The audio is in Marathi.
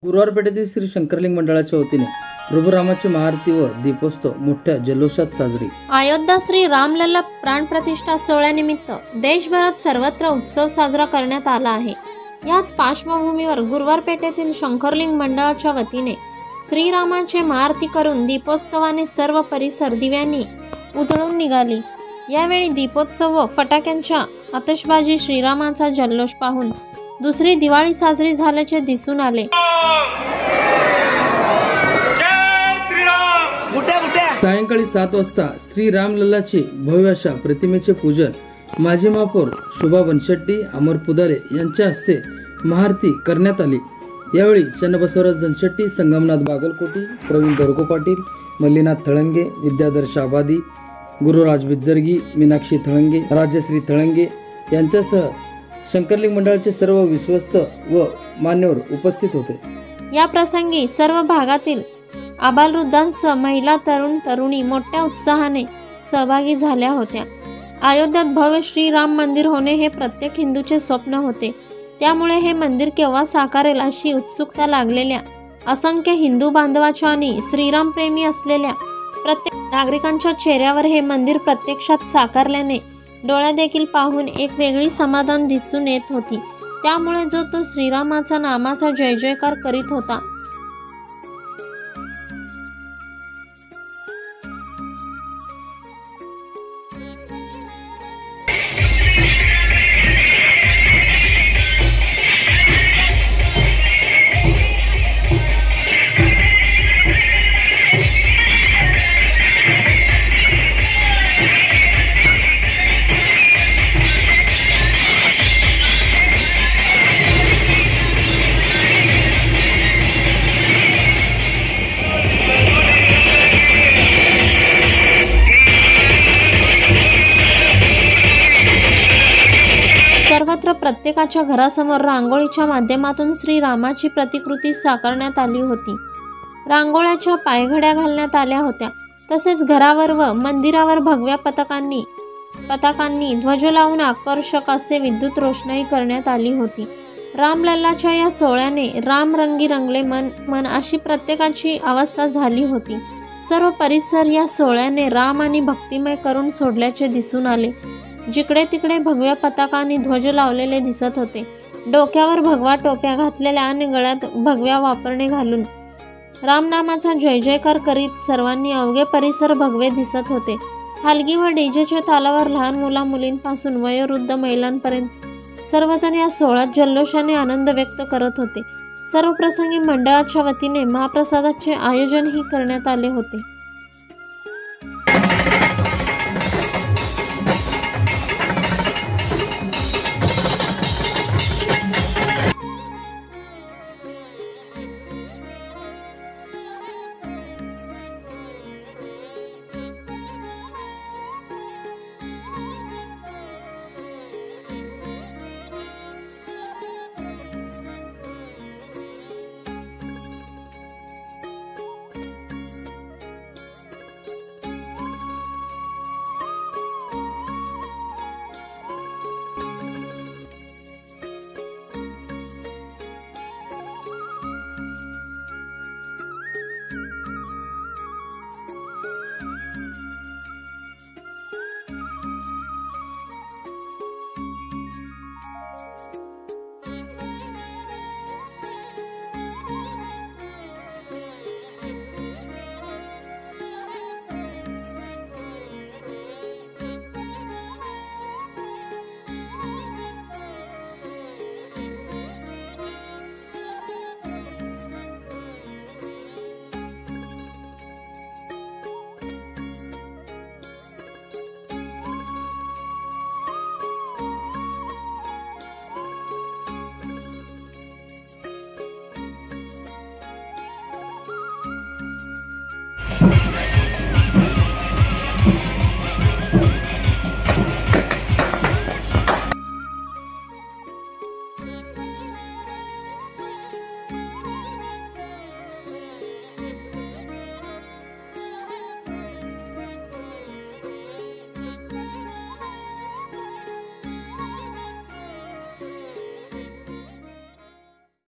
गुरुवार पेठेतील श्री शंकरलिंग मंडळाच्या वतीने प्रभुरामाची महाआरती व दीपोत्सव मोठ्या जल्लोषात साजरी। अयोध्या श्री रामलल्ला प्राणप्रतिष्ठा सोहळ्यानिमित्त देशभरात सर्वत्र उत्सव साजरा करण्यात आला आहे। याच पार्श्वभूमीवर गुरुवार पेठेतील शंकरलिंग मंडळाच्या वतीने श्रीरामाचे महाआरती करून दीपोत्सवाने सर्व परिसर दिव्यांनी उजळून निघाली। यावेळी दीपोत्सव व फटाक्यांच्या आतषबाजी श्रीरामाचा जल्लोष पाहून दुसरी दिवाळी साजरी झाल्याचे दिसून आले। सायंकाळी 7 वाजता श्री रामलल्लाची भव्य अशा प्रतिमेचे पूजन माजी महापौर शोभा बनशेट्टी, अमर पुदारे यांच्या हस्ते महाआरती करण्यात आली। यावेळी चन्नबसवराज जनशेट्टी, संगमनाथ बागलकोटी, प्रवीण दरको पाटील, मल्लीनाथ थळंगे, विद्याधर शाबादी, गुरुराज बिज्जरगी, मीनाक्षी थळंगे, राजश्री थळंगे यांच्यासह शंकरलिंग मंडळाचे सर्व विश्वस्त व मान्यवर उपस्थित होते। या प्रसंगी सर्व भागातील आबालवृद्धांसह महिला, तरुण तरुणी मोठ्या उत्साहाने सहभागी झाल्या होत्या। अयोध्यात भव्य श्रीराम मंदिर होणे हे प्रत्येक हिंदूचे स्वप्न होते। त्यामुळे हे मंदिर केव्हा साकारेल अशी उत्सुकता लागलेल्या असंख्य हिंदू बांधवाच्या आणि श्रीराम प्रेमी असलेल्या प्रत्येक नागरिकांच्या चेहऱ्यावर हे मंदिर प्रत्यक्षात साकारल्याने डोळ्या देखील पाहून एक वेगळी समाधान दिसून येत होती। त्यामुळे जो तो श्रीरामाचा नामाचा जय जयकार करीत होता। सर्वत्र प्रत्येकाच्या घरासमोर रांगोळीच्या माध्यमातून श्रीरामाची प्रतिकृती साकारण्यात आली होती। रांगोळ्याच्या पायघड्या घालण्यात आल्या होत्या। तसेच घरावर व मंदिरावर भगव्या पताकांनी ध्वज लावून आकर्षक असे विद्युत रोषणाई करण्यात आली होती। रामलल्लाच्या या सोहळ्याने राम रंगी रंगले मन अशी प्रत्येकाची अवस्था झाली होती। सर्व परिसर या सोहळ्याने राम आणि भक्तिमय करून सोडल्याचे दिसून आले। जिकडे तिकडे भगव्या पताकांनी ध्वज लावलेले दिसत होते। डोक्यावर भगवा टोप्या घातलेल्या आणि गळ्यात भगव्या वापरणे घालून रामनामाचा जय जयकार करीत सर्वांनी अवघे परिसर भगवे दिसत होते। हलगी व डीजेच्या तालावर लहान मुलांपासून वयोवृद्ध महिलांपर्यंत सर्वजण या सोहळ्यात जल्लोषाने आनंद व्यक्त करत होते। सर्व प्रसंगी मंडळाच्या वतीने महाप्रसादाचे आयोजनही करण्यात आले होते।